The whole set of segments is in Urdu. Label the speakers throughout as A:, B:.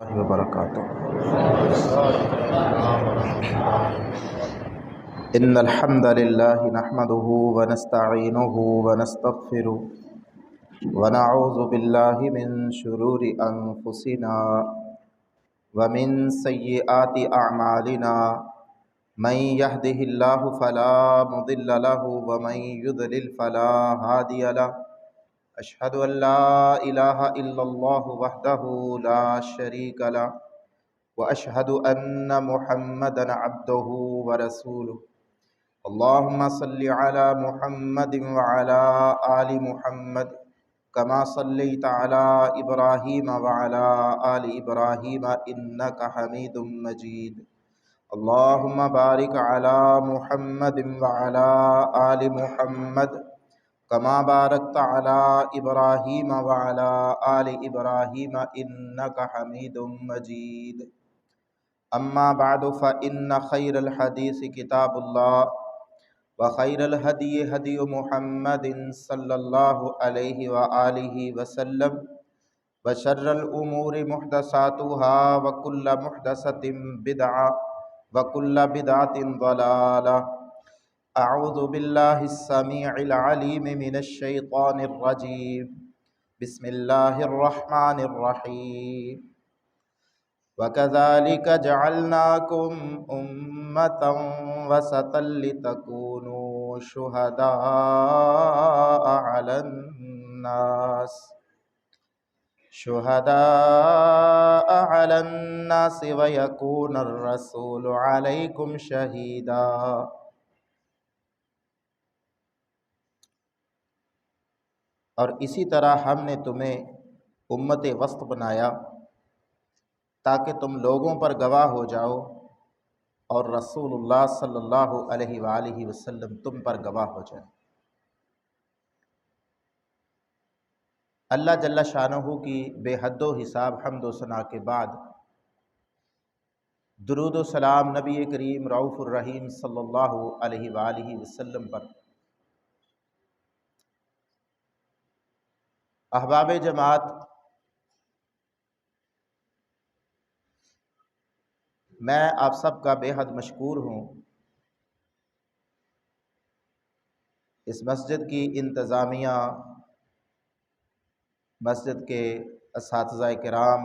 A: وبرکاتہ۔ ان الحمد للہ نحمده ونستعینه ونستغفره ونعوذ باللہ من شرور انفسنا ومن سیئات اعمالنا من يهده الله فلا مضل له ومن يضلل فلا هادي له اشهد ان لا الہ الا اللہ وحدہ لا شریک له واشهد ان محمدا عبده ورسوله اللهم صل على محمد وعلى آل محمد كما صليت على ابراہیم وعلى آل ابراہیم انك حمید مجید اللهم بارک على محمد وعلى آل محمد كما باركت على ابراہیم وعلى آل ابراہیم انك حمید مجید اما بعد فإن خیر الحدیث کتاب اللہ وخیر الہدی ہدی محمد صلی اللہ علیہ وآلہ وسلم وشر الامور محدثاتها وکل محدثۃ بدعہ وکل بدعۃ ضلالہ اعوذ باللہ السمیع العلیم من الشیطان الرجیم بسم اللہ الرحمن الرحیم وَكَذَلِكَ جَعَلْنَاكُمْ أُمَّةً وَسَطًا لِتَكُونُوا شُهَدَاءَ عَلَى النَّاسِ وَيَكُونَ الرَّسُولُ عَلَيْكُمْ شَهِيدًا۔ اور اسی طرح ہم نے تمہیں امت وسط بنایا تاکہ تم لوگوں پر گواہ ہو جاؤ اور رسول اللہ صلی اللہ علیہ وآلہ وسلم تم پر گواہ ہو جائے۔ اللہ جل شانہ کی بے حد و حساب حمد و ثنا کے بعد درود و سلام نبی کریم رؤوف الرحیم صلی اللہ علیہ وآلہ وسلم پر۔ احباب جماعت، میں آپ سب کا بے حد مشکور ہوں۔ اس مسجد کی انتظامیہ، مسجد کے اساتذہ کرام،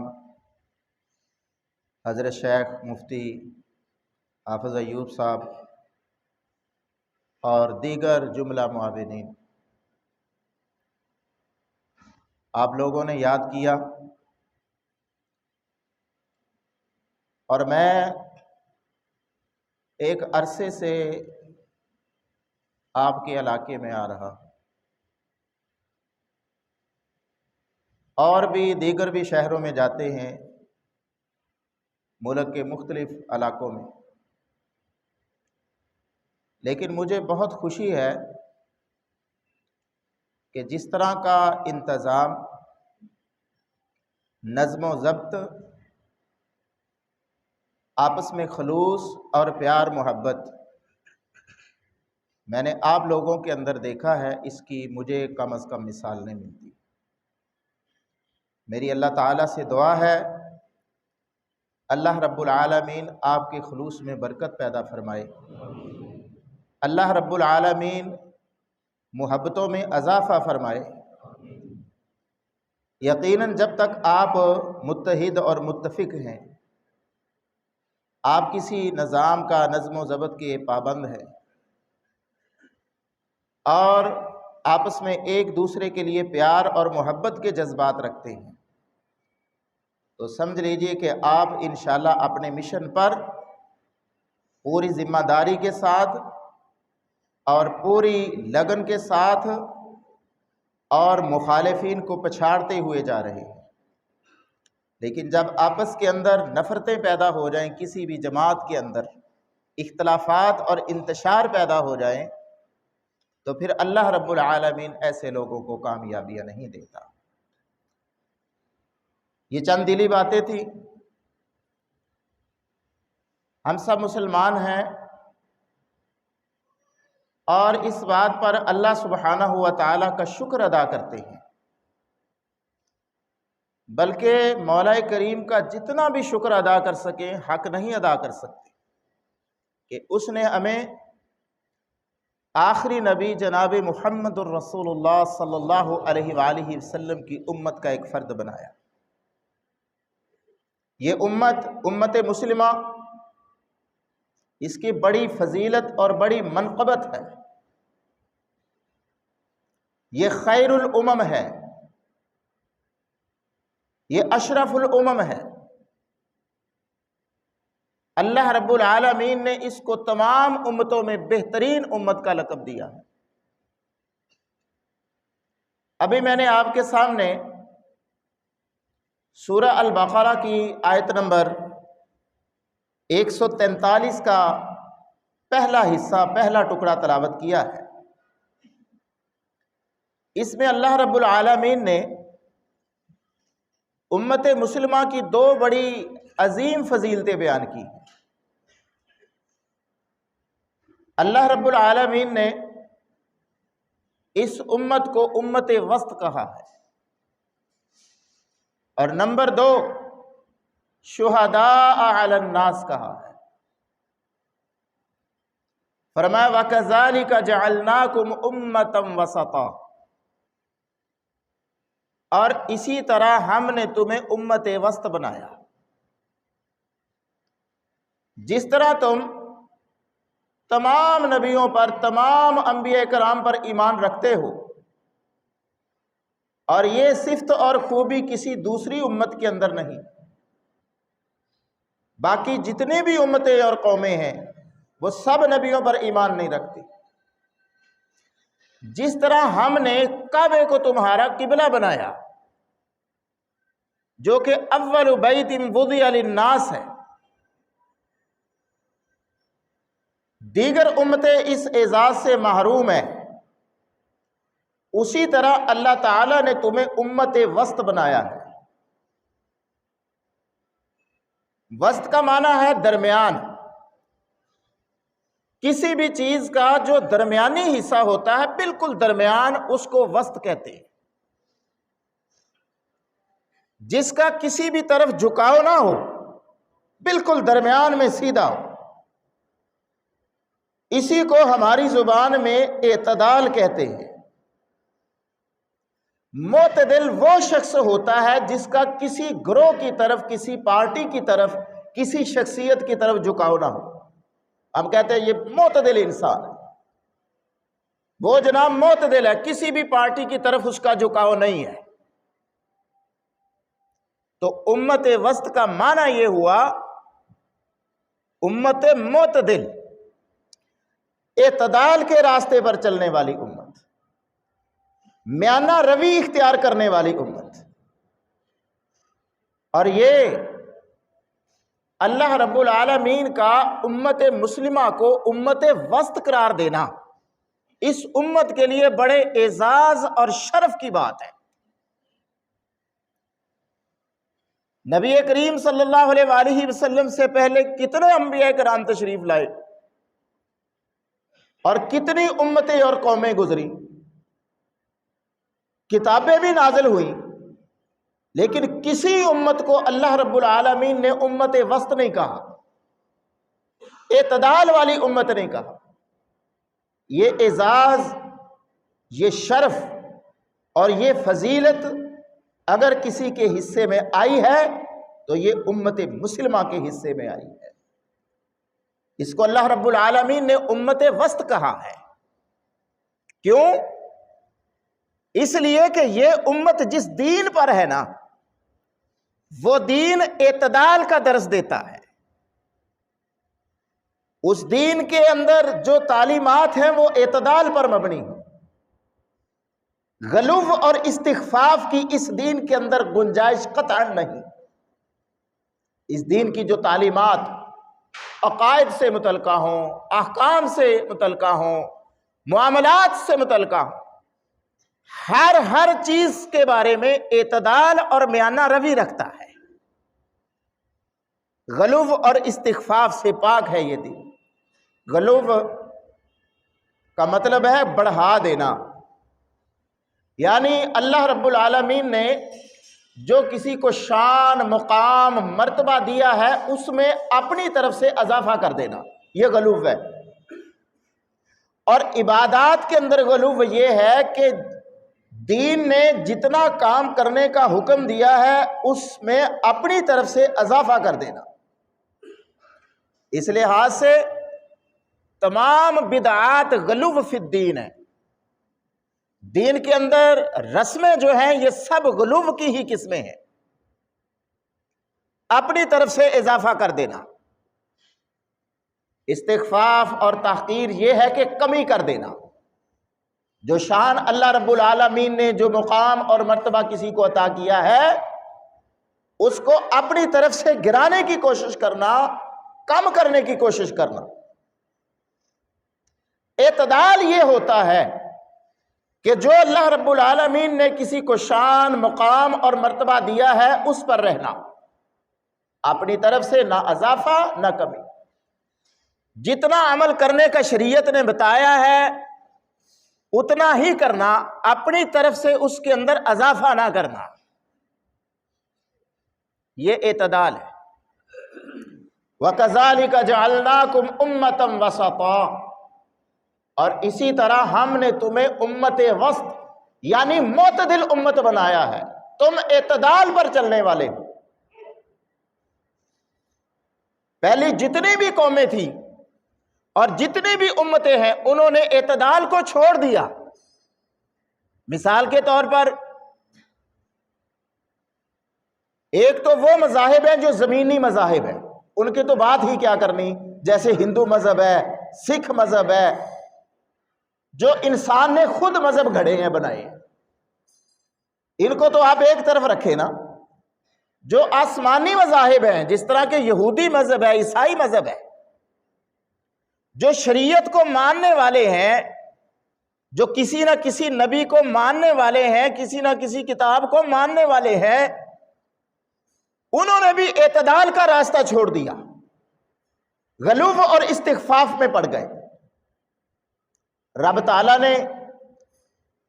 A: حضرت شیخ مفتی حافظ ایوب صاحب اور دیگر جملہ معاونین، آپ لوگوں نے یاد کیا اور میں ایک عرصے سے آپ کے علاقے میں آ رہا اور بھی دیگر بھی شہروں میں جاتے ہیں، ملک کے مختلف علاقوں میں، لیکن مجھے بہت خوشی ہے کہ جس طرح کا انتظام، نظم و ضبط، آپس میں خلوص اور پیار محبت میں نے آپ لوگوں کے اندر دیکھا ہے، اس کی مجھے کم از کم مثال نہیں ملتی۔ میری اللہ تعالیٰ سے دعا ہے اللہ رب العالمین آپ کے خلوص میں برکت پیدا فرمائے، اللہ رب العالمین محبتوں میں اضافہ فرمائے۔ یقیناً جب تک آپ متحد اور متفق ہیں، آپ کسی نظام کا، نظم و ضبط کے پابند ہیں اور آپس میں ایک دوسرے کے لیے پیار اور محبت کے جذبات رکھتے ہیں، تو سمجھ لیجئے کہ آپ انشاءاللہ اپنے مشن پر پوری ذمہ داری کے ساتھ اور پوری لگن کے ساتھ اور مخالفین کو پچھاڑتے ہوئے جا رہے ہیں۔ لیکن جب آپس کے اندر نفرتیں پیدا ہو جائیں، کسی بھی جماعت کے اندر اختلافات اور انتشار پیدا ہو جائیں، تو پھر اللہ رب العالمین ایسے لوگوں کو کامیابیاں نہیں دیتا۔ یہ چند دلی باتیں تھیں۔ ہم سب مسلمان ہیں اور اس بات پر اللہ سبحانہ و تعالیٰ کا شکر ادا کرتے ہیں۔ بلکہ مولا کریم کا جتنا بھی شکر ادا کر سکیں حق نہیں ادا کر سکتے کہ اس نے ہمیں آخری نبی جناب محمد الرسول اللہ صلی اللہ علیہ وآلہ وسلم کی امت کا ایک فرد بنایا۔ یہ امت مسلمہ، اس کی بڑی فضیلت اور بڑی منقبت ہے، یہ خیر الامم ہے، یہ اشرف الامم ہے۔ اللہ رب العالمین نے اس کو تمام امتوں میں بہترین امت کا لقب دیا ہے۔ ابھی میں نے آپ کے سامنے سورہ البقرہ کی آیت نمبر 143 کا پہلا حصہ، پہلا ٹکڑا تلاوت کیا ہے۔ اس میں اللہ رب العالمین نے امت مسلمہ کی دو بڑی عظیم فضیلتیں بیان کی۔ اللہ رب العالمین نے اس امت کو امت وسط کہا ہے، اور نمبر 2 شہداء علی الناس کہا ہے۔ فرمایا وَكَذَلِكَ جَعَلْنَاكُمْ أُمَّةً وَسَطًا، اور اسی طرح ہم نے تمہیں امت وسط بنایا۔ جس طرح تم تمام نبیوں پر، تمام انبیاء کرام پر ایمان رکھتے ہو، اور یہ صفت اور خوبی کسی دوسری امت کے اندر نہیں، باقی جتنے بھی امتیں اور قومیں ہیں وہ سب نبیوں پر ایمان نہیں رکھتی۔ جس طرح ہم نے کعبے کو تمہارا قبلہ بنایا، جو کہ اول بیت وضع للناس ہے، دیگر امتیں اس اعزاز سے محروم ہیں، اسی طرح اللہ تعالیٰ نے تمہیں امت وسط بنایا ہے۔ وسط کا معنی ہے درمیان، کسی بھی چیز کا جو درمیانی حصہ ہوتا ہے بالکل درمیان، اس کو وسط کہتے ہیں۔ جس کا کسی بھی طرف جھکاؤ نہ ہو، بالکل درمیان میں سیدھا ہو، اسی کو ہماری زبان میں اعتدال کہتے ہیں۔ معتدل وہ شخص ہوتا ہے جس کا کسی گروہ کی طرف، کسی پارٹی کی طرف، کسی شخصیت کی طرف جھکاؤ نہ ہو۔ ہم کہتے ہیں یہ معتدل انسان ہے، وہ جناب معتدل ہے، کسی بھی پارٹی کی طرف اس کا جھکاؤ نہیں ہے۔ تو امت وسط کا معنی یہ ہوا امت معتدل، اعتدال کے راستے پر چلنے والی امت، میانہ روی اختیار کرنے والی امت۔ اور یہ اللہ رب العالمین کا امت مسلمہ کو امت وسط قرار دینا اس امت کے لیے بڑے اعزاز اور شرف کی بات ہے۔ نبی کریم صلی اللہ علیہ وآلہ وسلم سے پہلے کتنے انبیاء کرام تشریف لائے اور کتنی امتیں اور قومیں گزری، کتابیں بھی نازل ہوئیں، لیکن کسی امت کو اللہ رب العالمین نے امت وسط نہیں کہا، اعتدال والی امت نہیں کہا۔ یہ اعزاز، یہ شرف اور یہ فضیلت اگر کسی کے حصے میں آئی ہے تو یہ امت مسلمہ کے حصے میں آئی ہے۔ اس کو اللہ رب العالمین نے امت وسط کہا ہے۔ کیوں؟ اس لیے کہ یہ امت جس دین پر ہے نا، وہ دین اعتدال کا درس دیتا ہے۔ اس دین کے اندر جو تعلیمات ہیں وہ اعتدال پر مبنی ہیں۔ غلو اور استخفاف کی اس دین کے اندر گنجائش قطعا نہیں۔ اس دین کی جو تعلیمات عقائد سے متعلقہ ہوں، احکام سے متعلقہ ہوں، معاملات سے متعلقہ ہوں، ہر چیز کے بارے میں اعتدال اور میانہ روی رکھتا ہے۔ غلو اور استخفاف سے پاک ہے یہ دین۔ غلو کا مطلب ہے بڑھا دینا، یعنی اللہ رب العالمین نے جو کسی کو شان، مقام، مرتبہ دیا ہے اس میں اپنی طرف سے اضافہ کر دینا، یہ غلو ہے۔ اور عبادات کے اندر غلو یہ ہے کہ دین نے جتنا کام کرنے کا حکم دیا ہے اس میں اپنی طرف سے اضافہ کر دینا۔ اس لحاظ سے تمام بدعات غلو فی الدین ہے۔ دین کے اندر رسمیں جو ہیں یہ سب غلو کی ہی قسمیں ہیں، اپنی طرف سے اضافہ کر دینا۔ استخفاف اور تحقیر یہ ہے کہ کمی کر دینا۔ جو شان اللہ رب العالمین نے، جو مقام اور مرتبہ کسی کو عطا کیا ہے، اس کو اپنی طرف سے گرانے کی کوشش کرنا، کم کرنے کی کوشش کرنا۔ اعتدال یہ ہوتا ہے کہ جو اللہ رب العالمین نے کسی کو شان، مقام اور مرتبہ دیا ہے اس پر رہنا، اپنی طرف سے نہ اضافہ نہ کمی۔ جتنا عمل کرنے کا شریعت نے بتایا ہے اتنا ہی کرنا، اپنی طرف سے اس کے اندر اضافہ نہ کرنا، یہ اعتدال ہے۔ وَكَذَلِكَ جَعَلْنَاكُمْ أُمَّةً وَسَطًا، اور اسی طرح ہم نے تمہیں امت وسط یعنی معتدل امت بنایا ہے، تم اعتدال پر چلنے والے ہو۔ پہلی جتنی بھی قومیں تھیں اور جتنی بھی امتیں ہیں انہوں نے اعتدال کو چھوڑ دیا۔ مثال کے طور پر ایک تو وہ مذاہب ہیں جو زمینی مذاہب ہیں، ان کی تو بات ہی کیا کرنی، جیسے ہندو مذہب ہے، سکھ مذہب ہے، جو انسان نے خود مذہب گھڑے ہیں، بنائے ہیں، ان کو تو آپ ایک طرف رکھیں نا۔ جو آسمانی مذاہب ہیں جس طرح کے یہودی مذہب ہے، عیسائی مذہب ہے، جو شریعت کو ماننے والے ہیں، جو کسی نہ کسی نبی کو ماننے والے ہیں، کسی نہ کسی کتاب کو ماننے والے ہیں، انہوں نے بھی اعتدال کا راستہ چھوڑ دیا، غلو اور استخفاف میں پڑ گئے۔ رب تعالیٰ نے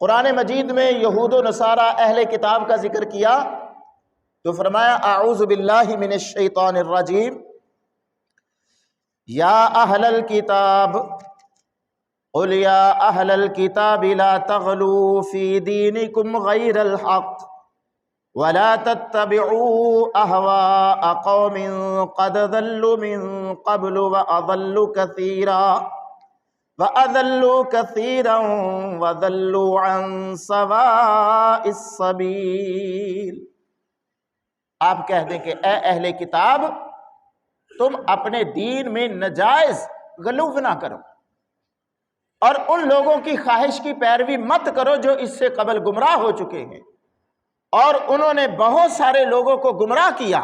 A: قرآن مجید میں یہود و نصارہ اہل کتاب کا ذکر کیا تو فرمایا اعوذ باللہ من الشیطان الرجیم یا اہل الکتاب قل یا اہل الکتاب لا تغلوا فی دینکم غیر الحق ولا تتبعوا اہواء قوم قد ضلوا من قبل واضلوا کثیرا وَضَلُّوا عَن سَوَاءِ السَّبِيلِ۔ آپ کہہ دیں کہ اے اہل کتاب، تم اپنے دین میں نجائز غلو نہ کرو اور ان لوگوں کی خواہش کی پیروی مت کرو جو اس سے قبل گمراہ ہو چکے ہیں، اور انہوں نے بہت سارے لوگوں کو گمراہ کیا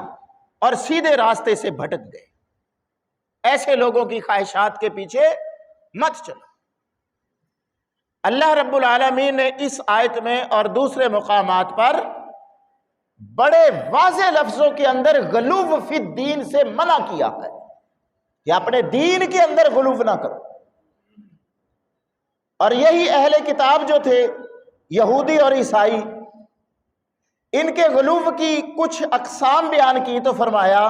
A: اور سیدھے راستے سے بھٹک گئے۔ ایسے لوگوں کی خواہشات کے پیچھے مت چلو۔ اللہ رب العالمین نے اس آیت میں اور دوسرے مقامات پر بڑے واضح لفظوں کے اندر غلو فی الدین سے منع کیا ہے کہ اپنے دین کے اندر غلو نہ کرو۔ اور یہی اہل کتاب جو تھے، یہودی اور عیسائی، ان کے غلو کی کچھ اقسام بیان کی تو فرمایا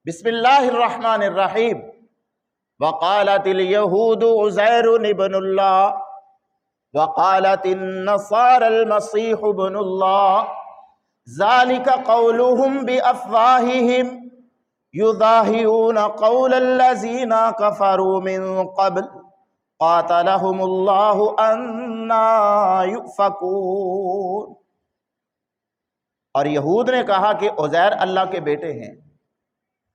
A: بسم اللہ الرحمن الرحیم وقالت اليہود عزیر ابن اللہ وقالت النصارى المسیح ابن اللہ ذلك قولهم بافواہہم یضاہئون قول الذین کفروا من قبل قاتلهم اللہ انا یؤفکون۔ اور یہود نے کہا کہ عزیر اللہ کے بیٹے ہیں،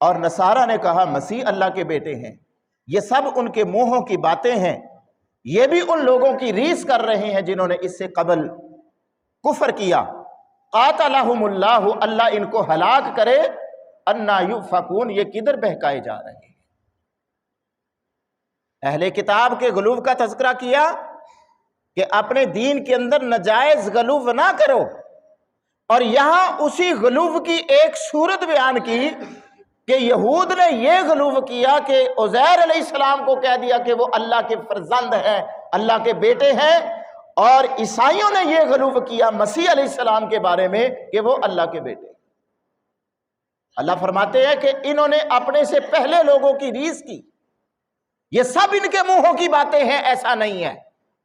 A: اور نصارہ نے کہا مسیح اللہ کے بیٹے ہیں۔ یہ سب ان کے منہوں کی باتیں ہیں، یہ بھی ان لوگوں کی ریس کر رہے ہیں جنہوں نے اس سے قبل کفر کیا۔ قاتلہم اللہ، اللہ ان کو ہلاک کرے، انا یؤفکون، یہ کدھر بہکائے جا رہے ہیں۔ اہل کتاب کے غلو کا تذکرہ کیا کہ اپنے دین کے اندر نجائز غلو نہ کرو، اور یہاں اسی غلو کی ایک صورت بیان کی کہ یہود نے یہ غلو کیا کہ عزیر علیہ السلام کو کہہ دیا کہ وہ اللہ کے فرزند ہیں، اللہ کے بیٹے ہیں، اور عیسائیوں نے یہ غلو کیا مسیح علیہ السلام کے بارے میں کہ وہ اللہ کے بیٹے۔ اللہ فرماتے ہیں کہ انہوں نے اپنے سے پہلے لوگوں کی ریس کی، یہ سب ان کے منہوں کی باتیں ہیں، ایسا نہیں ہے۔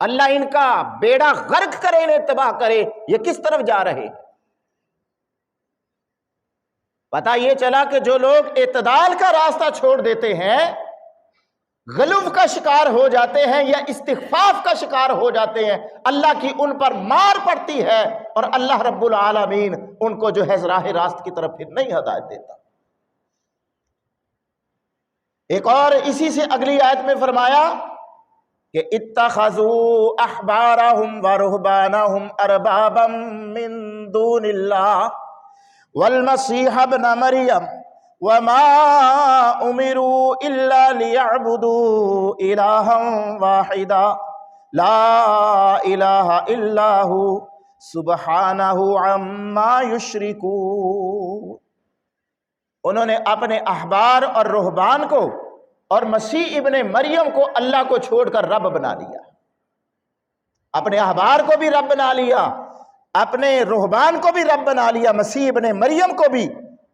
A: اللہ ان کا بیڑا غرق کرے، انہیں تباہ کرے، یہ کس طرف جا رہے ہیں؟ پتہ یہ چلا کہ جو لوگ اعتدال کا راستہ چھوڑ دیتے ہیں، غلو کا شکار ہو جاتے ہیں یا استخفاف کا شکار ہو جاتے ہیں، اللہ کی ان پر مار پڑتی ہے اور اللہ رب العالمین ان کو جو ہے راہ راست کی طرف پھر نہیں ہدایت دیتا۔ ایک اور اسی سے اگلی آیت میں فرمایا کہ اتخذوا احبارهم ورهبانهم اربابا من دون اللہ والمسیح ابن مریم وما امروا الا ليعبدوا الہا واحدا لا الہ الا هو سبحانہ عما یشرکون۔ انہوں نے اپنے احبار اور رہبان کو اور مسیح ابن مریم کو اللہ کو چھوڑ کر رب بنا لیا۔ اپنے احبار کو بھی رب بنا لیا، اپنے رہبان کو بھی رب بنا لیا، مسیح ابن مریم کو بھی،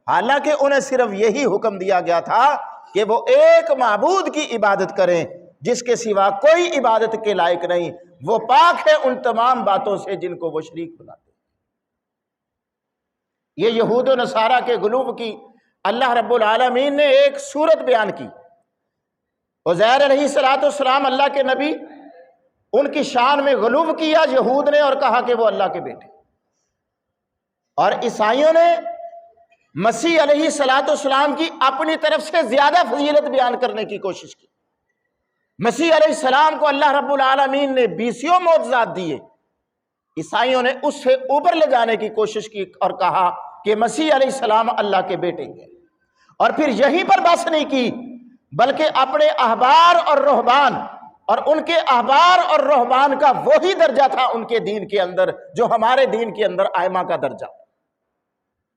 A: حالانکہ انہیں صرف یہی حکم دیا گیا تھا کہ وہ ایک معبود کی عبادت کریں جس کے سوا کوئی عبادت کے لائق نہیں، وہ پاک ہے ان تمام باتوں سے جن کو وہ شریک بناتے ہیں۔ یہ یہود و نصارہ کے غلو کی اللہ رب العالمین نے ایک صورت بیان کی۔ عزیر علیہ السلام اللہ کے نبی، ان کی شان میں غلو کیا یہود نے اور کہا کہ وہ اللہ کے بیٹے، اور عیسائیوں نے مسیح علیہ السلام کی اپنی طرف سے زیادہ فضیلت بیان کرنے کی کوشش کی۔ مسیح علیہ السلام کو اللہ رب العالمین نے 20 معجزات دیے، عیسائیوں نے اس سے اوپر لے جانے کی کوشش کی اور کہا کہ مسیح علیہ السلام اللہ کے بیٹے ہیں، اور پھر یہیں پر بس نہیں کی بلکہ اپنے احبار اور رہبان، اور ان کے احبار اور رہبان کا وہی درجہ تھا ان کے دین کے اندر جو ہمارے دین کے اندر ائمہ کا درجہ۔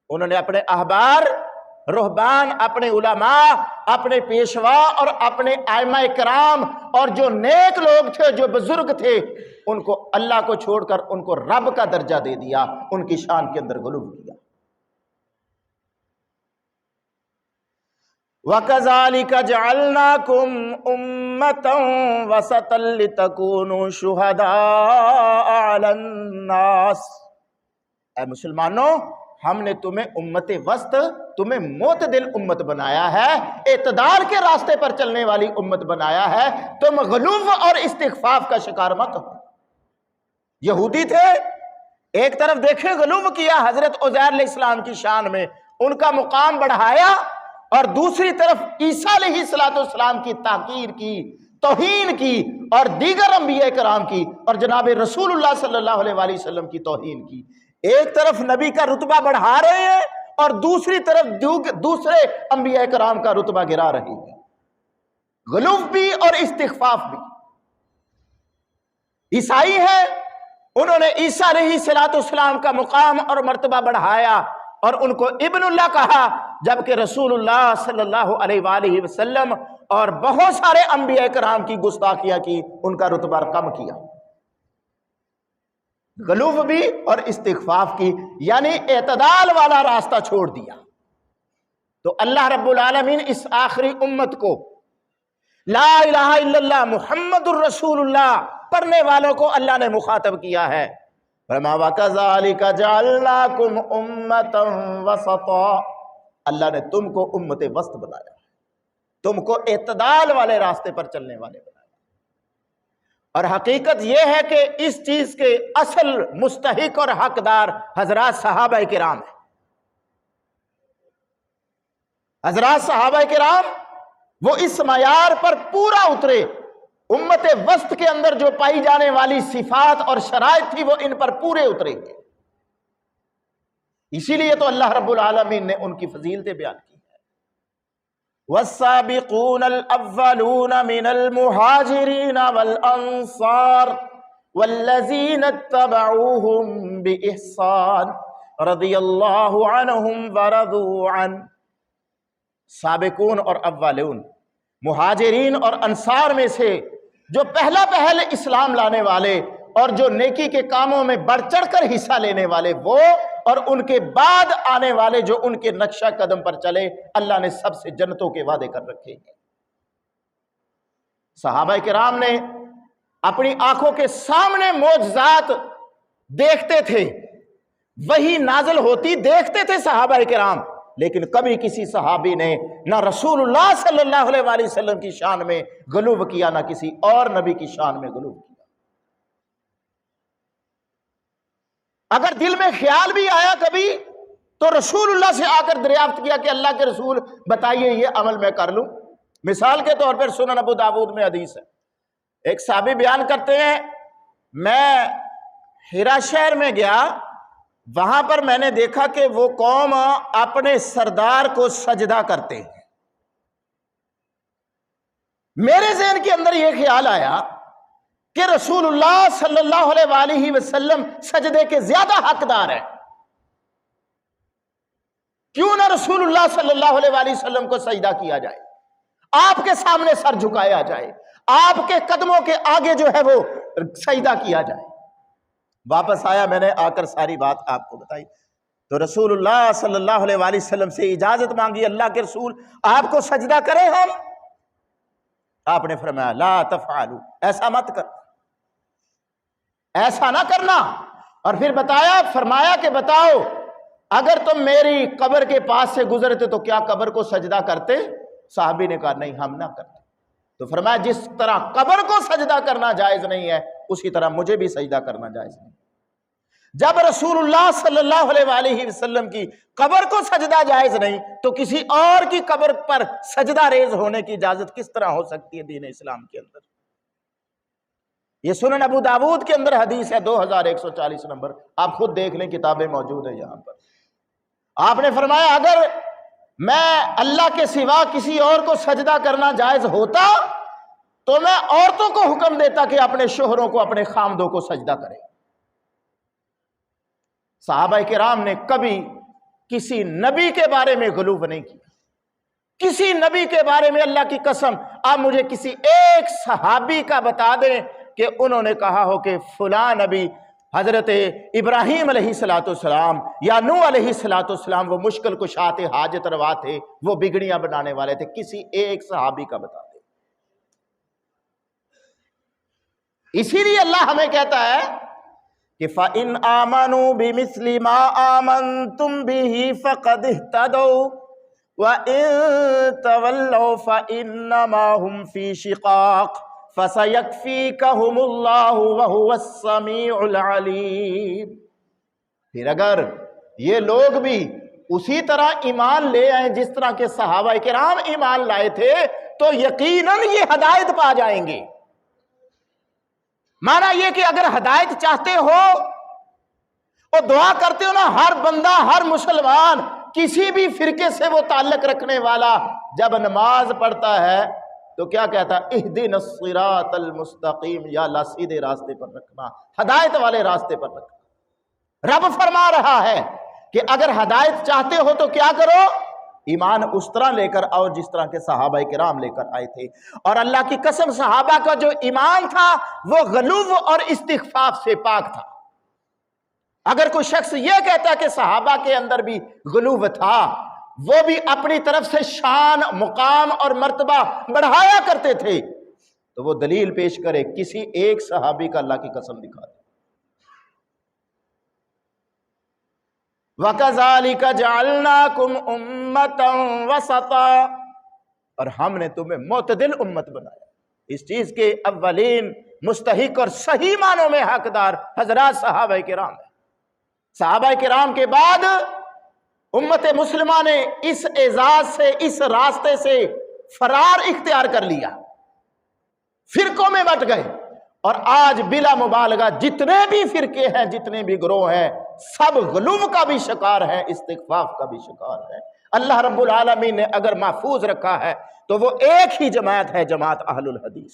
A: انہوں نے اپنے احبار، رہبان، اپنے علماء، اپنے پیشوا اور اپنے ائمہ کرام اور جو نیک لوگ تھے، جو بزرگ تھے، ان کو اللہ کو چھوڑ کر ان کو رب کا درجہ دے دیا، ان کی شان کے اندر غلو کیا۔ وَكَذَلِكَ جَعَلْنَاكُمْ أُمَّةً وَسَطًا لِتَكُونُوا شُهَدَاءَ عَلَى النَّاسِ۔ اے مسلمانوں، ہم نے تمہیں امت وسط، تمہیں معتدل امت بنایا ہے، اعتدال کے راستے پر چلنے والی امت بنایا ہے، تم غلو اور استخفاف کا شکار مت ہو۔ یہودی تھے، ایک طرف دیکھیں غلو کیا حضرت عزیر علیہ السلام کی شان میں، ان کا مقام بڑھایا، اور دوسری طرف عیسیٰ علیہ السلام کی تحقیر کی، توہین کی، اور دیگر انبیاء کرام کی، اور جناب رسول اللہ صلی اللہ علیہ وآلہ وسلم کی توہین کی۔ ایک طرف نبی کا رتبہ بڑھا رہے ہیں اور دوسری طرف دوسرے انبیاء کرام کا رتبہ گرا رہے ہیں، غلو بھی اور استخفاف بھی۔ عیسائی ہیں، انہوں نے عیسیٰ علیہ السلام کا مقام اور مرتبہ بڑھایا اور ان کو ابن اللہ کہا، جبکہ رسول اللہ صلی اللہ علیہ وآلہ وسلم اور بہت سارے انبیاء کرام کی گستاخیاں کی، ان کا رتبہ کم کیا، غلو بھی اور استخفاف کی، یعنی اعتدال والا راستہ چھوڑ دیا۔ تو اللہ رب العالمین اس آخری امت کو لا الہ الا اللہ محمد الرسول اللہ پڑھنے والوں کو اللہ نے مخاطب کیا ہے۔ فرمایا وَكَذَلِكَ جَعَلْنَاكُمْ أُمَّةً وَسَطًا، اللہ نے تم کو امت وسط بنایا، تم کو اعتدال والے راستے پر چلنے والے بنایا۔ اور حقیقت یہ ہے کہ اس چیز کے اصل مستحق اور حقدار حضرات صحابہ کرام ہیں۔ حضرات صحابہ کرام وہ اس معیار پر پورا اترے، امت وسط کے اندر جو پائی جانے والی صفات اور شرائط تھی وہ ان پر پورے اترے گے۔ اسی لیے تو اللہ رب العالمین نے ان کی فضیلتیں بیان کی ہیں۔ والسابقون الاولون من المہاجرین والانصار والذین اتبعوهم بإحسان رضی اللہ عنہم ورضوا عنہ۔ سابقون اور اولون، مہاجرین اور انصار میں سے جو پہلا پہل اسلام لانے والے، اور جو نیکی کے کاموں میں بڑھ چڑھ کر حصہ لینے والے وہ، اور ان کے بعد آنے والے جو ان کے نقشہ قدم پر چلے، اللہ نے سب سے جنتوں کے وعدے کر رکھے ہیں۔ صحابہ کرام نے اپنی آنکھوں کے سامنے معجزات دیکھتے تھے، وہی نازل ہوتی دیکھتے تھے صحابہ کرام، لیکن کبھی کسی صحابی نے نہ رسول اللہ صلی اللہ علیہ وآلہ وسلم کی شان میں غلو کیا، نہ کسی اور نبی کی شان میں غلو کیا۔ اگر دل میں خیال بھی آیا کبھی تو رسول اللہ سے آ کر دریافت کیا کہ اللہ کے رسول بتائیے یہ عمل میں کر لوں۔ مثال کے طور پر سنن ابو داود میں حدیث ہے، ایک صحابی بیان کرتے ہیں میں حرا شہر میں گیا، وہاں پر میں نے دیکھا کہ وہ قوم اپنے سردار کو سجدہ کرتے ہیں۔ میرے ذہن کے اندر یہ خیال آیا کہ رسول اللہ صلی اللہ علیہ وآلہ وسلم سجدے کے زیادہ حقدار ہیں، کیوں نہ رسول اللہ صلی اللہ علیہ وآلہ وسلم کو سجدہ کیا جائے، آپ کے سامنے سر جھکایا جائے، آپ کے قدموں کے آگے جو ہے وہ سجدہ کیا جائے۔ واپس آیا، میں نے آ کر ساری بات آپ کو بتائی، تو رسول اللہ صلی اللہ علیہ وآلہ وسلم سے اجازت مانگی، اللہ کے رسول آپ کو سجدہ کریں ہم؟ آپ نے فرمایا لا تفعلوا، ایسا مت کر، ایسا نہ کرنا۔ اور پھر بتایا، فرمایا کہ بتاؤ اگر تم میری قبر کے پاس سے گزرتے تو کیا قبر کو سجدہ کرتے؟ صحابی نے کہا نہیں ہم نہ کرتے۔ تو فرمایا جس طرح قبر کو سجدہ کرنا جائز نہیں ہے اسی طرح مجھے بھی سجدہ کرنا جائز نہیں۔ جب رسول اللہ صلی اللہ علیہ وآلہ وسلم کی قبر کو سجدہ جائز نہیں تو کسی اور کی قبر پر سجدہ ریز ہونے کی اجازت کس طرح ہو سکتی ہے دین اسلام کے اندر؟ یہ سنن ابو داود کے اندر حدیث ہے 2140 نمبر، آپ خود دیکھ لیں، کتابیں موجود ہیں یہاں پر۔ آپ نے فرمایا اگر میں اللہ کے سوا کسی اور کو سجدہ کرنا جائز ہوتا تو میں عورتوں کو حکم دیتا کہ اپنے شوہروں کو، اپنے خامدوں کو سجدہ کریں۔ صحابہ کرام نے کبھی کسی نبی کے بارے میں غلو نہیں کیا، کسی نبی کے بارے میں اللہ کی قسم آپ مجھے کسی ایک صحابی کا بتا دیں کہ انہوں نے کہا ہو کہ فلاں نبی حضرت ابراہیم علیہ السلام یا نوح علیہ السلام وہ مشکل کشا تھے، حاجت روا تھے، وہ بگڑیاں بنانے والے تھے، کسی ایک صحابی کا بتا دیں۔ اسی لیے اللہ ہمیں کہتا ہے کہ فَإِنْ آمَنُوا بِمِثْلِ مَا آمَنْتُمْ بِهِ فَقَدِ اهْتَدَوْا وَإِن تَوَلَّوْا فَإِنَّمَا هُمْ فِي شِقَاقٍ فَسَيَكْفِيكَهُمُ اللَّهُ وَهُوَ السَّمِيعُ الْعَلِيمُ۔ پھر اگر یہ لوگ بھی اسی طرح ایمان لے آئیں جس طرح کے صحابہ کرام ایمان لائے تھے تو یقیناً یہ ہدایت پا جائیں گے۔ مانا یہ کہ اگر ہدایت چاہتے ہو اور دعا کرتے ہو نا، ہر بندہ، ہر مسلمان کسی بھی فرقے سے وہ تعلق رکھنے والا جب نماز پڑھتا ہے تو کیا کہتا ہے؟ اہدنا الصراط المستقیم، یا اللہ سیدھے راستے پر رکھنا، ہدایت والے راستے پر رکھنا۔ رب فرما رہا ہے کہ اگر ہدایت چاہتے ہو تو کیا کرو؟ ایمان اس طرح لے کر آؤ جس طرح کے صحابہ کرام لے کر آئے تھے۔ اور اللہ کی قسم صحابہ کا جو ایمان تھا وہ غلو اور استخفاف سے پاک تھا۔ اگر کوئی شخص یہ کہتا کہ صحابہ کے اندر بھی غلو تھا، وہ بھی اپنی طرف سے شان، مقام اور مرتبہ بڑھایا کرتے تھے، تو وہ دلیل پیش کرے، کسی ایک صحابی کا اللہ کی قسم دکھا دے۔ وَكَذَلِكَ جَعَلْنَاكُمْ أُمَّةً وَسَطًا، اور ہم نے تمہیں معتدل امت بنایا۔ اس چیز کے اولین مستحق اور صحیح معنوں میں حقدار حضرات صحابہ کرام ہیں۔ صحابہ کرام کے بعد امت مسلمہ نے اس اعزاز سے، اس راستے سے فرار اختیار کر لیا، فرقوں میں بٹ گئے، اور آج بلا مبالغہ جتنے بھی فرقے ہیں، جتنے بھی گروہ ہیں، سب غلو کا بھی شکار ہیں، استخفاف کا بھی شکار ہیں۔ اللہ رب العالمین نے اگر محفوظ رکھا ہے تو وہ ایک ہی جماعت ہے، جماعت اہل الحدیث۔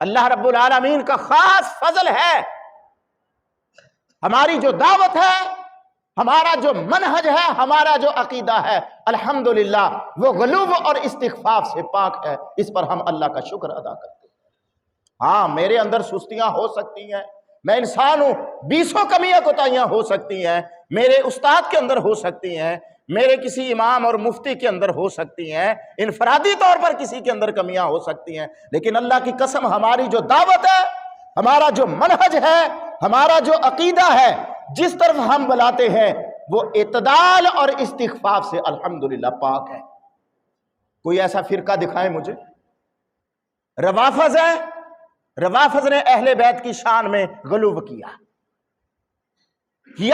A: اللہ رب العالمین کا خاص فضل ہے، ہماری جو دعوت ہے، ہمارا جو منہج ہے، ہمارا جو عقیدہ ہے، الحمدللہ وہ غلو اور استخفاف سے پاک ہے۔ اس پر ہم اللہ کا شکر ادا کرتے ہیں۔ ہاں میرے اندر سستیاں ہو سکتی ہیں، میں انسان ہوں، 20 کمیاں کوتاہیاں ہو سکتی ہیں، میرے استاد کے اندر ہو سکتی ہیں، میرے کسی امام اور مفتی کے اندر ہو سکتی ہیں، انفرادی طور پر کسی کے اندر کمیاں ہو سکتی ہیں، لیکن اللہ کی قسم ہماری جو دعوت ہے، ہمارا جو منہج ہے، ہمارا جو عقیدہ ہے، جس طرف ہم بلاتے ہیں وہ اعتدال اور استخفاف سے الحمدللہ پاک ہے۔ کوئی ایسا فرقہ دکھائے مجھے۔ روافض ہے، روافض نے اہل بیت کی شان میں غلو کیا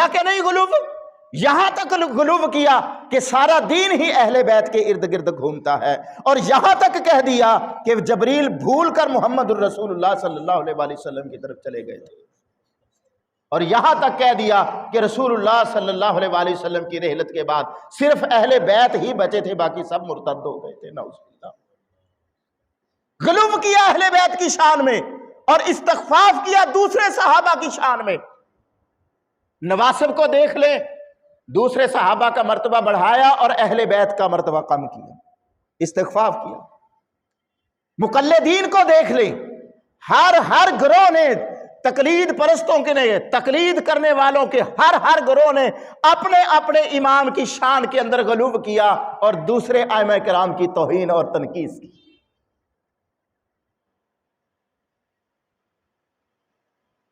A: کہ نہیں غلو؟ یہاں تک غلو کیا کہ سارا دین ہی اہل بیت کے ارد گرد گھومتا ہے، اور یہاں تک کہہ دیا کہ جبریل بھول کر محمد الرسول اللہ صلی اللہ علیہ وآلہ وسلم کی طرف چلے گئے تھے، اور یہاں تک کہہ دیا کہ رسول اللہ صلی اللہ علیہ وآلہ وسلم کی رحلت کے بعد صرف اہل بیت ہی بچے تھے، باقی سب مرتد ہو گئے تھے۔ نعوذ باللہ۔ غلو کیا اہل بیت کی شان میں اور استخفاف کیا دوسرے صحابہ کی شان میں۔ نواسب کو دیکھ لیں، دوسرے صحابہ کا مرتبہ بڑھایا اور اہل بیت کا مرتبہ کم کیا، استخفاف کیا۔ مقلدین کو دیکھ لیں، ہر گروہ نے، تقلید پرستوں کے نے، تقلید کرنے والوں کے ہر گروہ نے اپنے اپنے امام کی شان کے اندر غلو کیا اور دوسرے ائمہ کرام کی توہین اور تنقیص کی۔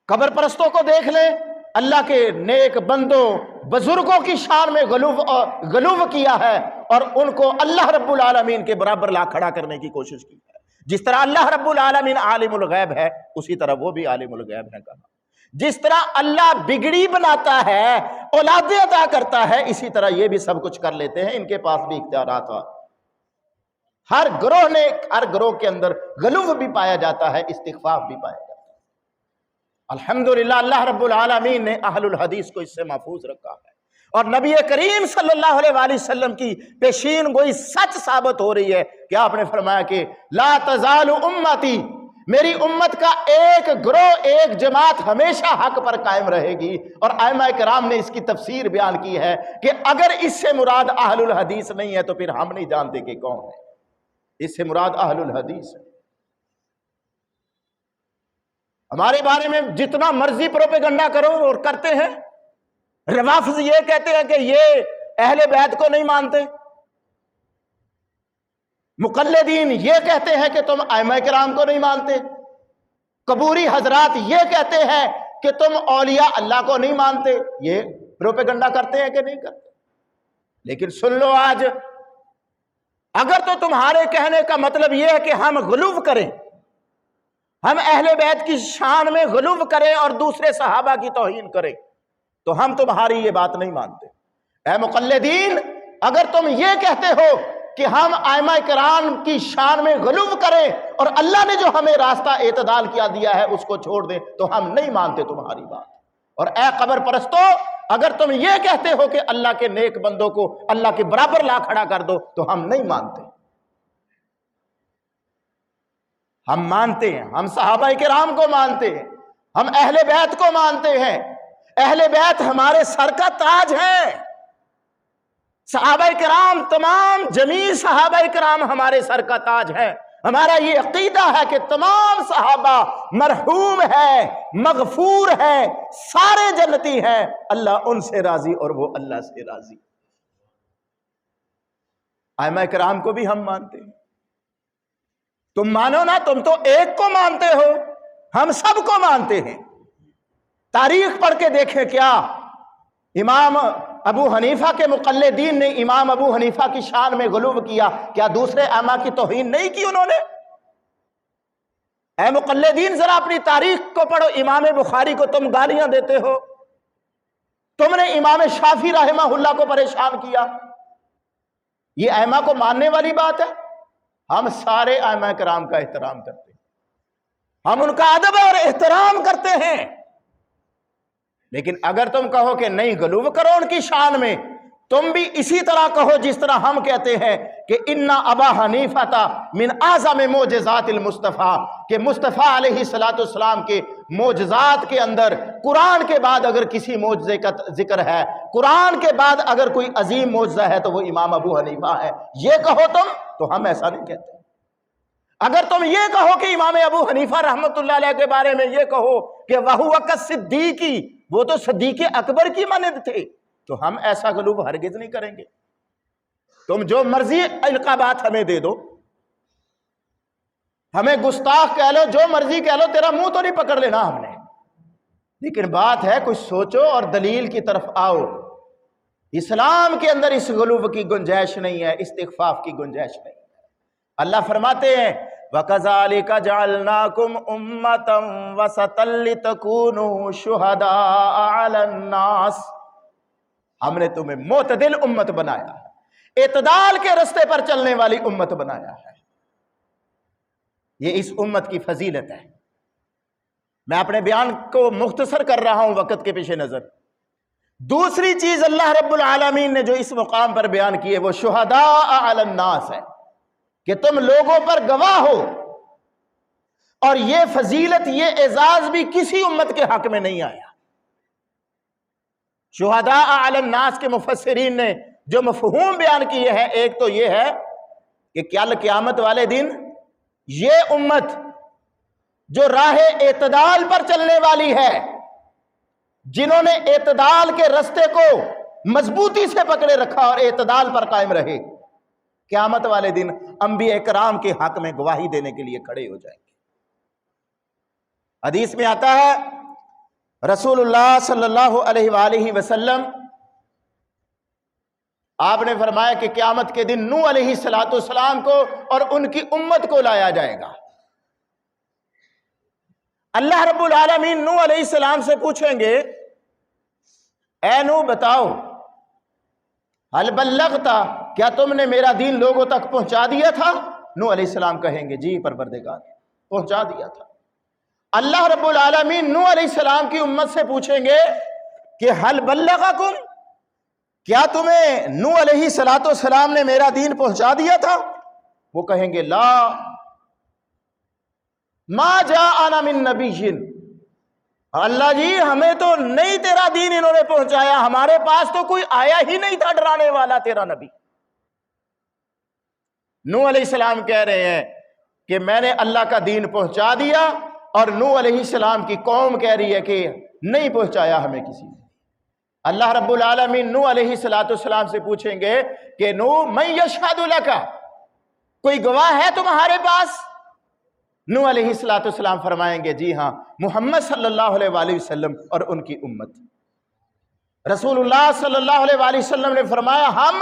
A: قبر پرستوں کو دیکھ لیں، اللہ کے نیک بندوں بزرگوں کی شان میں غلو کیا ہے اور ان کو اللہ رب العالمین کے برابر لا کھڑا کرنے کی کوشش کی ہے۔ جس طرح اللہ رب العالمین عالم الغیب ہے، اسی طرح وہ بھی عالم الغیب ہے کہا۔ جس طرح اللہ بگڑی بناتا ہے، اولادیں عطا کرتا ہے، اسی طرح یہ بھی سب کچھ کر لیتے ہیں، ان کے پاس بھی اختیارات ہیں۔ ہر گروہ کے اندر غلو بھی پایا جاتا ہے، استخفاف بھی پایا جاتا ہے۔ الحمدللہ اللہ رب العالمین نے اہل الحدیث کو اس سے محفوظ رکھا ہے، اور نبی کریم صلی اللہ علیہ وآلہ وسلم کی پیشین گوئی سچ ثابت ہو رہی ہے کہ آپ نے فرمایا کہ لا تزال امتی، میری امت کا ایک گروہ، ایک جماعت ہمیشہ حق پر قائم رہے گی۔ اور ائمہ کرام نے اس کی تفسیر بیان کی ہے کہ اگر اس سے مراد اہل الحدیث نہیں ہے تو پھر ہم نہیں جانتے کہ کون ہے، اس سے مراد اہل الحدیث ہے۔ ہمارے بارے میں جتنا مرضی پروپیگنڈا کرو اور کرتے ہیں۔ روافض یہ کہتے ہیں کہ یہ اہل بیت کو نہیں مانتے، مقلدین یہ کہتے ہیں کہ تم ائمہ کرام کو نہیں مانتے، قبوری حضرات یہ کہتے ہیں کہ تم اولیاء اللہ کو نہیں مانتے۔ یہ پروپیگنڈا کرتے ہیں کہ نہیں کرتے؟ لیکن سن لو، آج اگر تو تمہارے کہنے کا مطلب یہ ہے کہ ہم غلو کریں، ہم اہل بیت کی شان میں غلو کریں اور دوسرے صحابہ کی توہین کریں، تو ہم تمہاری یہ بات نہیں مانتے۔ اے مقلدین، اگر تم یہ کہتے ہو کہ ہم ائمہ کرام کی شان میں غلو کریں اور اللہ نے جو ہمیں راستہ اعتدال کیا دیا ہے اس کو چھوڑ دیں، تو ہم نہیں مانتے تمہاری بات۔ اور اے قبر پرستو، اگر تم یہ کہتے ہو کہ اللہ کے نیک بندوں کو اللہ کے برابر لا کھڑا کر دو، تو ہم نہیں مانتے۔ ہم مانتے ہیں، ہم صحابہ کرام کو مانتے ہیں، ہم اہل بیت کو مانتے ہیں۔ اہل بیت ہمارے سر کا تاج ہیں۔ صحابہ کرام، تمام جمیع صحابہ کرام ہمارے سر کا تاج ہیں۔ ہمارا یہ عقیدہ ہے کہ تمام صحابہ مرحوم ہے، مغفور ہے، سارے جنتی ہیں، اللہ ان سے راضی اور وہ اللہ سے راضی۔ ائمہ کرام کو بھی ہم مانتے ہیں۔ تم مانو نا، تم تو ایک کو مانتے ہو، ہم سب کو مانتے ہیں۔ تاریخ پڑھ کے دیکھیں، کیا امام ابو حنیفہ کے مقلدین نے امام ابو حنیفہ کی شان میں غلو کیا؟ کیا دوسرے ائمہ کی توہین نہیں کی انہوں نے؟ اے مقلدین، ذرا اپنی تاریخ کو پڑھو۔ امام بخاری کو تم گالیاں دیتے ہو، تم نے امام شافعی رحمہ اللہ کو پریشان کیا۔ یہ ائمہ کو ماننے والی بات ہے؟ ہم سارے ائمہ کرام کا احترام کرتے ہیں، ہم ان کا ادب اور احترام کرتے ہیں، لیکن اگر تم کہو کہ نہیں غلو کرو ان کی شان میں، تم بھی اسی طرح کہو جس طرح ہم کہتے ہیں کہ ان ابا حنیفہ من اعظم معجزات المصطفیٰ، کہ مصطفیٰ علیہ السلام کے معجزات کے اندر قرآن کے بعد اگر کسی معجزے کا ذکر ہے، قرآن کے بعد اگر کوئی عظیم معجزہ ہے تو وہ امام ابو حنیفہ ہے، یہ کہو تم، تو ہم ایسا نہیں کہتے۔ اگر تم یہ کہو کہ امام ابو حنیفہ رحمۃ اللہ علیہ کے بارے میں یہ کہو کہ وَهُوَ كَالصِّدِّيقِ، وہ تو صدیق اکبر کی مانند تھے، تو ہم ایسا غلوب ہرگز نہیں کریں گے۔ تم جو مرضی القابات ہمیں دے دو، ہمیں گستاخ کہہ لو، جو مرضی کہہ لو، تیرا منہ تو نہیں پکڑ لینا ہم نے، لیکن بات ہے کچھ سوچو اور دلیل کی طرف آؤ۔ اسلام کے اندر اس غلو کی گنجائش نہیں ہے، استخفاف کی گنجائش نہیں ہے۔ اللہ فرماتے ہیں وَكَذَلِكَ جَعَلْنَاكُمْ أُمَّةً وَسَطًا لِتَكُونُوا شُهَدَاءَ عَلَى النَّاسِ، ہم نے تمہیں معتدل امت بنایا ہے، اعتدال کے رستے پر چلنے والی امت بنایا ہے۔ یہ اس امت کی فضیلت ہے۔ میں اپنے بیان کو مختصر کر رہا ہوں وقت کے پیش نظر۔ دوسری چیز اللہ رب العالمین نے جو اس مقام پر بیان کی ہے وہ شہداء علی الناس ہے، کہ تم لوگوں پر گواہ ہو، اور یہ فضیلت، یہ اعزاز بھی کسی امت کے حق میں نہیں آیا۔ شہداء علی الناس کے مفسرین نے جو مفہوم بیان کیے ہیں، ایک تو یہ ہے کہ کل قیامت والے دن یہ امت جو راہ اعتدال پر چلنے والی ہے، جنہوں نے اعتدال کے رستے کو مضبوطی سے پکڑے رکھا اور اعتدال پر قائم رہے، قیامت والے دن انبیاء کرام کے حق میں گواہی دینے کے لیے کھڑے ہو جائیں گے۔ حدیث میں آتا ہے رسول اللہ صلی اللہ علیہ وآلہ وسلم آپ نے فرمایا کہ قیامت کے دن نوح علیہ السلام کو اور ان کی امت کو لایا جائے گا۔ اللہ رب العالمین نوح علیہ السلام سے پوچھیں گے اے نوح بتاؤ حل بلغت، کیا تم نے میرا دین لوگوں تک پہنچا دیا تھا؟ نوح علیہ السلام کہیں گے جی پروردگار پہنچا دیا تھا۔ اللہ رب العالمین نوح علیہ السلام کی امت سے پوچھیں گے کہ حل بلغکم، کیا تمہیں نوح علیہ السلام نے میرا دین پہنچا دیا تھا؟ وہ کہیں گے لا ما جاءنا من نبی، اللہ جی ہمیں تو نہیں تیرا دین انہوں نے پہنچایا، ہمارے پاس تو کوئی آیا ہی نہیں تھا ڈرانے والا تیرا نبی۔ نوح علیہ السلام کہہ رہے ہیں کہ میں نے اللہ کا دین پہنچا دیا، اور نوح علیہ السلام کی قوم کہہ رہی ہے کہ نہیں پہنچایا ہمیں کسی نے۔ اللہ رب العالمین نوح علیہ السلام سے پوچھیں گے کہ نوح من یشہد لک، کوئی گواہ ہے تمہارے پاس؟ نوح علیہ السلام فرمائیں گے جی ہاں، محمد صلی اللہ علیہ وآلہ وسلم اور ان کی امت۔ رسول اللہ صلی اللہ علیہ وآلہ وسلم نے فرمایا ہم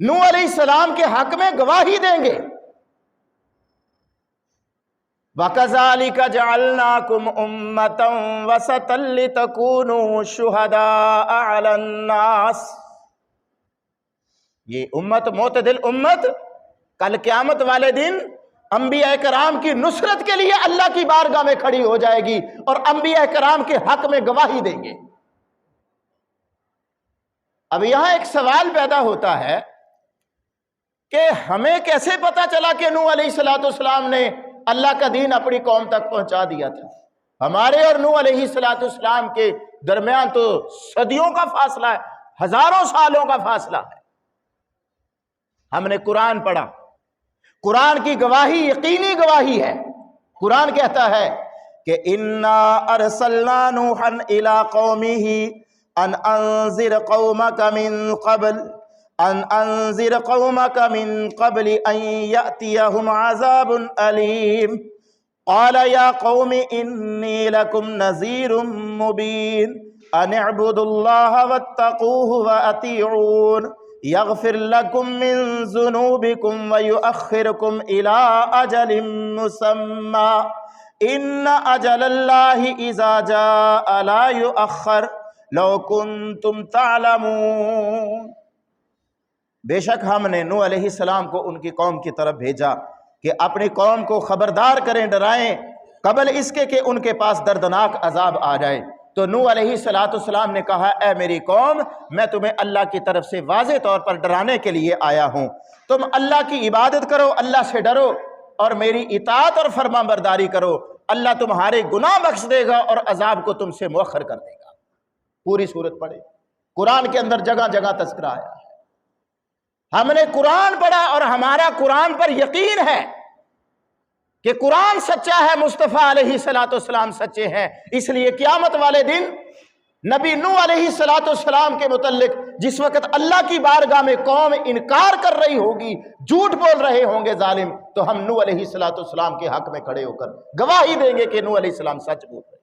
A: نوح علیہ السلام کے حق میں گواہی دیں گے۔ وَكَذَلِكَ جَعَلْنَاكُمْ أُمَّةً وَسَطًا لِتَكُونُوا شُهَدَاءَ عَلَى النَّاسِ، یہ امت معتدل امت کل قیامت والے دن انبیاء کرام کی نصرت کے لیے اللہ کی بارگاہ میں کھڑی ہو جائے گی، اور انبیاء کرام کے حق میں گواہی دیں گے۔ اب یہاں ایک سوال پیدا ہوتا ہے کہ ہمیں کیسے پتا چلا کہ نوح علیہ السلام نے اللہ کا دین اپنی قوم تک پہنچا دیا تھا؟ ہمارے اور نوح علیہ السلام کے درمیان تو صدیوں کا فاصلہ ہے، ہزاروں سالوں کا فاصلہ ہے۔ ہم نے قرآن پڑھا، قرآن کی گواہی یقینی گواہی ہے۔ قرآن کہتا ہے کہ اِنَّا أَرْسَلْنَا نُوحًا إِلَىٰ قَوْمِهِ أَنْ أَنذِرْ قَوْمَكَ مِنْ قَبْلِ أَنْ يَأْتِيَهُمْ عَذَابٌ أَلِيمٌ قَالَ يَا قَوْمِ إِنِّي لَكُمْ نَذِيرٌ مُبِينٌ أَنِ اعْبُدُوا اللَّهَ وَاتَّقُوهُ وَأَطِيعُونِ يغفر لكم من ذنوبكم ويؤخركم إلى أجل مسمى إن أجل الله إذا جاء لا يؤخر لو كنتم تعلمون۔ بے شک ہم نے نوح علیہ السلام کو ان کی قوم کی طرف بھیجا کہ اپنی قوم کو خبردار کریں، ڈرائیں قبل اس کے کہ ان کے پاس دردناک عذاب آ جائے۔ تو نوح علیہ السلام نے کہا اے میری قوم، میں تمہیں اللہ کی طرف سے واضح طور پر ڈرانے کے لیے آیا ہوں، تم اللہ کی عبادت کرو، اللہ سے ڈرو اور میری اطاعت اور فرما برداری کرو، اللہ تمہارے گناہ بخش دے گا اور عذاب کو تم سے مؤخر کر دے گا۔ پوری سورت پڑھے، قرآن کے اندر جگہ جگہ تذکرہ آیا ہے۔ ہم نے قرآن پڑھا اور ہمارا قرآن پر یقین ہے کہ قرآن سچا ہے، مصطفیٰ علیہ الصلوۃ والسلام سچے ہیں، اس لیے قیامت والے دن نبی نوح علیہ الصلوۃ والسلام کے متعلق جس وقت اللہ کی بارگاہ میں قوم انکار کر رہی ہوگی، جھوٹ بول رہے ہوں گے ظالم، تو ہم نوح علیہ الصلوۃ والسلام کے حق میں کھڑے ہو کر گواہی دیں گے کہ نوح علیہ السلام سچ بول رہے ہیں۔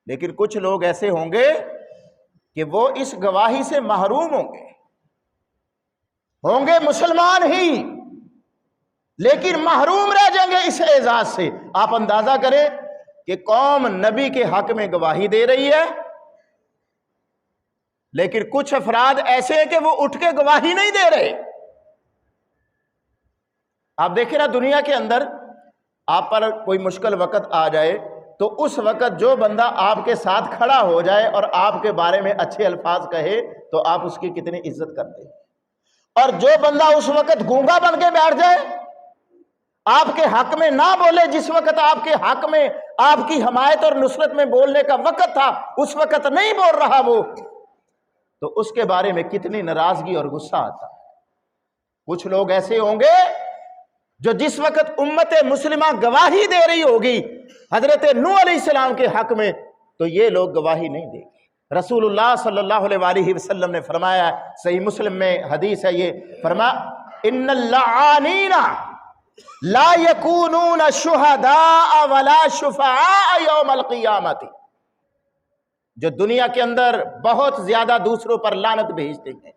A: لیکن کچھ لوگ ایسے ہوں گے کہ وہ اس گواہی سے محروم ہوں گے مسلمان ہی، لیکن محروم رہ جائیں گے اس اعزاز سے۔ آپ اندازہ کریں کہ قوم نبی کے حق میں گواہی دے رہی ہے، لیکن کچھ افراد ایسے ہیں کہ وہ اٹھ کے گواہی نہیں دے رہے۔ آپ دیکھیں نا، دنیا کے اندر آپ پر کوئی مشکل وقت آ جائے تو اس وقت جو بندہ آپ کے ساتھ کھڑا ہو جائے اور آپ کے بارے میں اچھے الفاظ کہے تو آپ اس کی کتنی عزت کرتے ہیں، اور جو بندہ اس وقت گونگا بن کے بیٹھ جائے، آپ کے حق میں نہ بولے، جس وقت آپ کے حق میں آپ کی حمایت اور نصرت میں بولنے کا وقت تھا اس وقت نہیں بول رہا وہ، تو اس کے بارے میں کتنی ناراضگی اور غصہ آتا ہے۔ کچھ لوگ ایسے ہوں گے جو جس وقت امت مسلمہ گواہی دے رہی ہوگی حضرت نوح علیہ السلام کے حق میں، تو یہ لوگ گواہی نہیں دیں گے۔ رسول اللہ صلی اللہ علیہ وآلہ وسلم نے فرمایا، صحیح مسلم میں حدیث ہے، یہ فرمایا ان اللعانین لا یکونون شہداء ولا شفعاء یوم القیامت، جو دنیا کے اندر بہت زیادہ دوسروں پر لعنت بھیجتے ہیں۔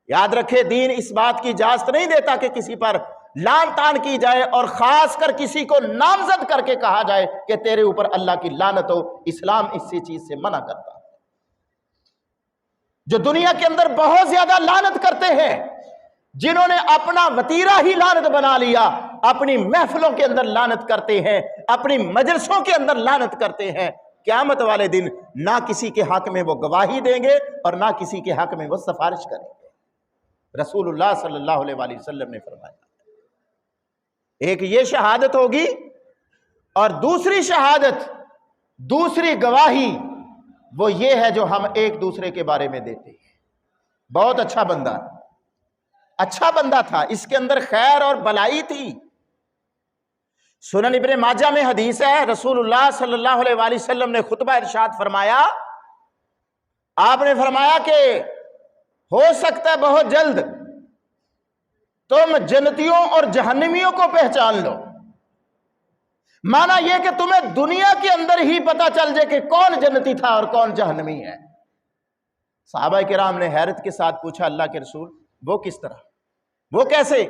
A: یاد رکھے، دین اس بات کی اجازت نہیں دیتا کہ کسی پر لعن طعن کی جائے، اور خاص کر کسی کو نامزد کر کے کہا جائے کہ تیرے اوپر اللہ کی لعنت ہو۔ اسلام اس چیز سے منع کرتا ہے۔ جو دنیا کے اندر بہت زیادہ لعنت کرتے ہیں، جنہوں نے اپنا وتیرہ ہی لعنت بنا لیا، اپنی محفلوں کے اندر لعنت کرتے ہیں، اپنی مجلسوں کے اندر لعنت کرتے ہیں، قیامت والے دن نہ کسی کے حق میں وہ گواہی دیں گے اور نہ کسی کے حق میں وہ سفارش کریں گے۔ رسول اللہ صلی اللہ علیہ وآلہ وسلم نے فرمایا، ایک یہ شہادت ہوگی، اور دوسری شہادت، دوسری گواہی وہ یہ ہے جو ہم ایک دوسرے کے بارے میں دیتے ہیں۔ بہت اچھا بندہ تھا، اس کے اندر خیر اور بلائی تھی۔ سنن ابن ماجہ میں حدیث ہے، رسول اللہ صلی اللہ علیہ وآلہ وسلم نے خطبہ ارشاد فرمایا، آپ نے فرمایا کہ ہو سکتا ہے بہت جلد تم جنتیوں اور جہنمیوں کو پہچان لو۔ مانا یہ کہ تمہیں دنیا کے اندر ہی پتا چل جائے کہ کون جنتی تھا اور کون جہنمی ہے۔ صحابہ کرام نے حیرت کے ساتھ پوچھا، اللہ کے رسول وہ کس طرح، وہ کیسے؟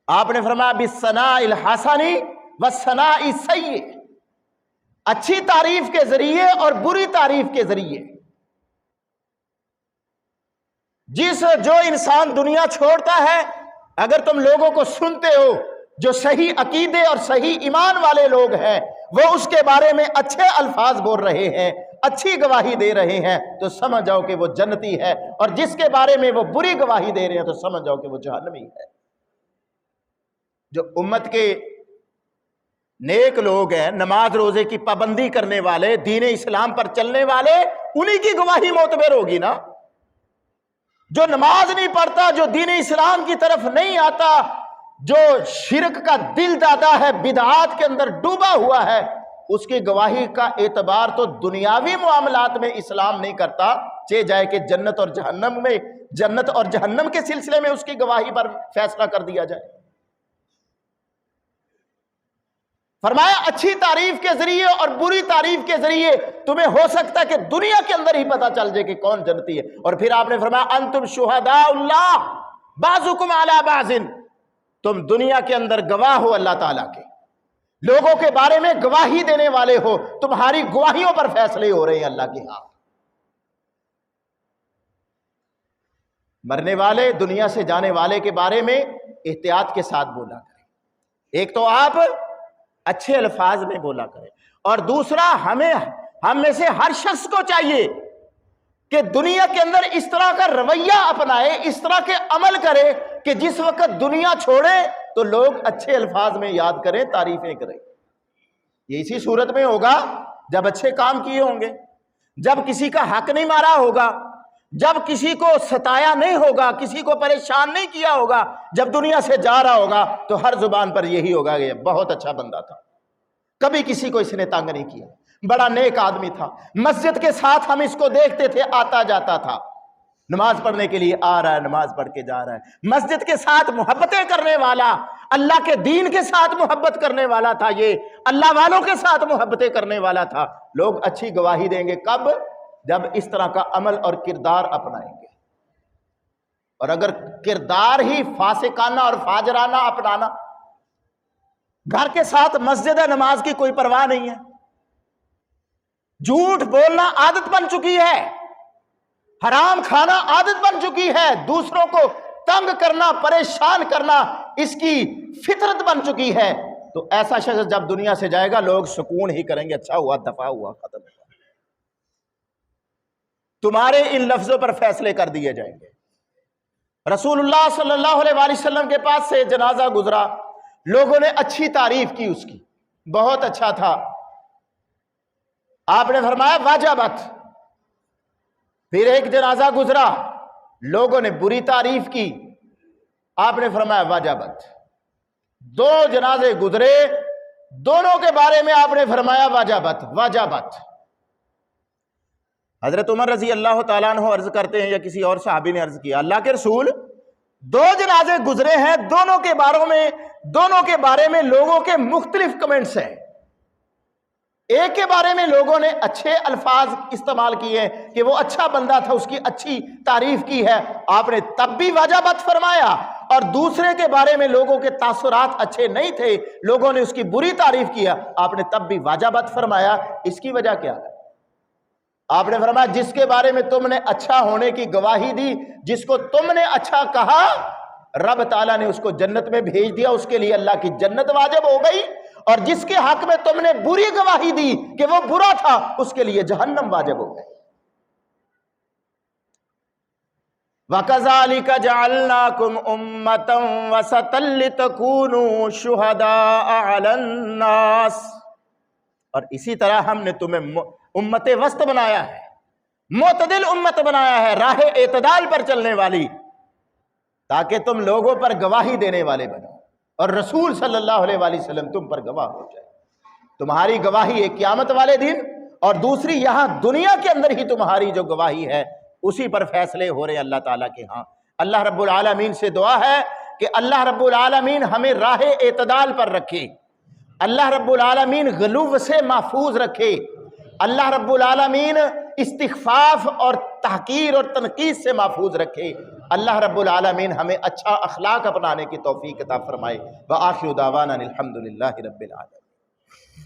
A: آپ نے فرمایا بالثناء الحسن والثناء السیء، اچھی تعریف کے ذریعے اور بری تعریف کے ذریعے۔ جو انسان دنیا چھوڑتا ہے، اگر تم لوگوں کو سنتے ہو جو صحیح عقیدے اور صحیح ایمان والے لوگ ہیں، وہ اس کے بارے میں اچھے الفاظ بول رہے ہیں، اچھی گواہی دے رہے ہیں، تو سمجھ جاؤ کہ وہ جنتی ہے، اور جس کے بارے میں وہ بری گواہی دے رہے ہیں تو سمجھ جاؤ کہ وہ جہنمی ہے۔ جو امت کے نیک لوگ ہیں، نماز روزے کی پابندی کرنے والے، دین اسلام پر چلنے والے، انہی کی گواہی معتبر ہوگی نا۔ جو نماز نہیں پڑھتا، جو دین اسلام کی طرف نہیں آتا، جو شرک کا دل دادا ہے، بدعات کے اندر ڈوبا ہوا ہے، اس کی گواہی کا اعتبار تو دنیاوی معاملات میں اسلام نہیں کرتا، چاہے جائے کہ جنت اور جہنم کے سلسلے میں اس کی گواہی پر فیصلہ کر دیا جائے۔ فرمایا اچھی تعریف کے ذریعے اور بری تعریف کے ذریعے تمہیں ہو سکتا ہے کہ دنیا کے اندر ہی پتا چل جائے کہ کون جنتی ہے۔ اور پھر آپ نے فرمایا انتم شہداء اللہ بعضکم علی بعض، تم دنیا کے اندر گواہ ہو اللہ تعالیٰ کے، لوگوں کے بارے میں گواہی دینے والے ہو، تمہاری گواہیوں پر فیصلے ہو رہے ہیں اللہ کے ہاں۔ مرنے والے، دنیا سے جانے والے کے بارے میں احتیاط کے ساتھ بولا کریں۔ ایک تو آپ اچھے الفاظ میں بولا کریں، اور دوسرا ہم میں سے ہر شخص کو چاہیے کہ دنیا کے اندر اس طرح کا رویہ اپنائے، اس طرح کے عمل کرے کہ جس وقت دنیا چھوڑے تو لوگ اچھے الفاظ میں یاد کریں، تعریفیں کریں۔ یہ اسی صورت میں ہوگا جب اچھے کام کیے ہوں گے، جب کسی کا حق نہیں مارا ہوگا، جب کسی کو ستایا نہیں ہوگا، کسی کو پریشان نہیں کیا ہوگا، جب دنیا سے جا رہا ہوگا تو ہر زبان پر یہی ہوگا کہ یہ بہت اچھا بندہ تھا، کبھی کسی کو اس نے تنگ نہیں کیا، بڑا نیک آدمی تھا، مسجد کے ساتھ ہم اس کو دیکھتے تھے، آتا جاتا تھا، نماز پڑھنے کے لیے آ رہا ہے، نماز پڑھ کے جا رہا ہے، مسجد کے ساتھ محبتیں کرنے والا، اللہ کے دین کے ساتھ محبت کرنے والا تھا، یہ اللہ والوں کے ساتھ محبتیں کرنے والا تھا۔ لوگ اچھی گواہی دیں گے کب؟ جب اس طرح کا عمل اور کردار اپنائیں گے۔ اور اگر کردار ہی فاسقانہ اور فاجرانہ اپنانا، گھر کے ساتھ مسجد نماز کی کوئی پرواہ نہیں ہے، جھوٹ بولنا عادت بن چکی ہے، حرام کھانا عادت بن چکی ہے، دوسروں کو تنگ کرنا، پریشان کرنا اس کی فطرت بن چکی ہے، تو ایسا شخص جب دنیا سے جائے گا لوگ سکون ہی کریں گے، اچھا ہوا، دفع ہوا، ختم ہوا۔ تمہارے ان لفظوں پر فیصلے کر دیے جائیں گے۔ رسول اللہ صلی اللہ علیہ وآلہ وسلم کے پاس سے جنازہ گزرا، لوگوں نے اچھی تعریف کی اس کی، بہت اچھا تھا، آپ نے فرمایا وجبت۔ پھر ایک جنازہ گزرا، لوگوں نے بری تعریف کی، آپ نے فرمایا وجبت۔ دو جنازے گزرے، دونوں کے بارے میں آپ نے فرمایا وجبت وجبت۔ حضرت عمر رضی اللہ تعالیٰ عنہ عرض کرتے ہیں، یا کسی اور صحابی نے عرض کیا، اللہ کے رسول دو جنازے گزرے ہیں، دونوں کے بارے میں لوگوں کے مختلف کمنٹس ہیں، ایک کے بارے میں لوگوں نے اچھے الفاظ استعمال کیے کہ وہ اچھا بندہ تھا، اس کی اچھی تعریف کی ہے، آپ نے تب بھی وجبت فرمایا، اور دوسرے کے بارے میں لوگوں کے تاثرات اچھے نہیں تھے، لوگوں نے اس کی بری تعریف کیا، آپ نے تب بھی وجبت فرمایا۔ اس کی وجہ کیا ہے؟ آپ نے فرمایا جس کے بارے میں تم نے اچھا ہونے کی گواہی دی، جس کو تم نے اچھا کہا، رب تعالیٰ نے اس کو جنت میں بھیج دیا، اس کے لیے اللہ کی جنت واجب ہو گئی، اور جس کے حق میں تم نے بری گواہی دی کہ وہ برا تھا، اس کے لیے جہنم واجب ہو گئی۔ وَكَذَلِكَ جَعَلْنَاكُمْ أُمَّةً وَسَطًا لِتَكُونُوا شُهَدَاءَ عَلَى النَّاسِ، اور اسی طرح ہم نے تمہیں امت وسط بنایا ہے، معتدل امت بنایا ہے، راہ اعتدال پر چلنے والی، تاکہ تم لوگوں پر گواہی دینے والے بنو، اور رسول صلی اللہ علیہ وآلہ وسلم تم پر گواہ ہو جائے۔ تمہاری گواہی ایک قیامت والے دن، اور دوسری یہاں دنیا کے اندر ہی تمہاری جو گواہی ہے اسی پر فیصلے ہو رہے ہیں اللہ تعالیٰ کے ہاں۔ اللہ رب العالمین سے دعا ہے کہ اللہ رب العالمین ہمیں راہ اعتدال پر رکھے، اللہ رب العالمین غلو سے محفوظ رکھے، اللہ رب العالمین استخفاف اور تحقیر اور تنقید سے محفوظ رکھے، اللہ رب العالمین ہمیں اچھا اخلاق اپنانے کی توفیق عطا فرمائے۔ وآخر دعوانا الحمدللہ رب العالمین۔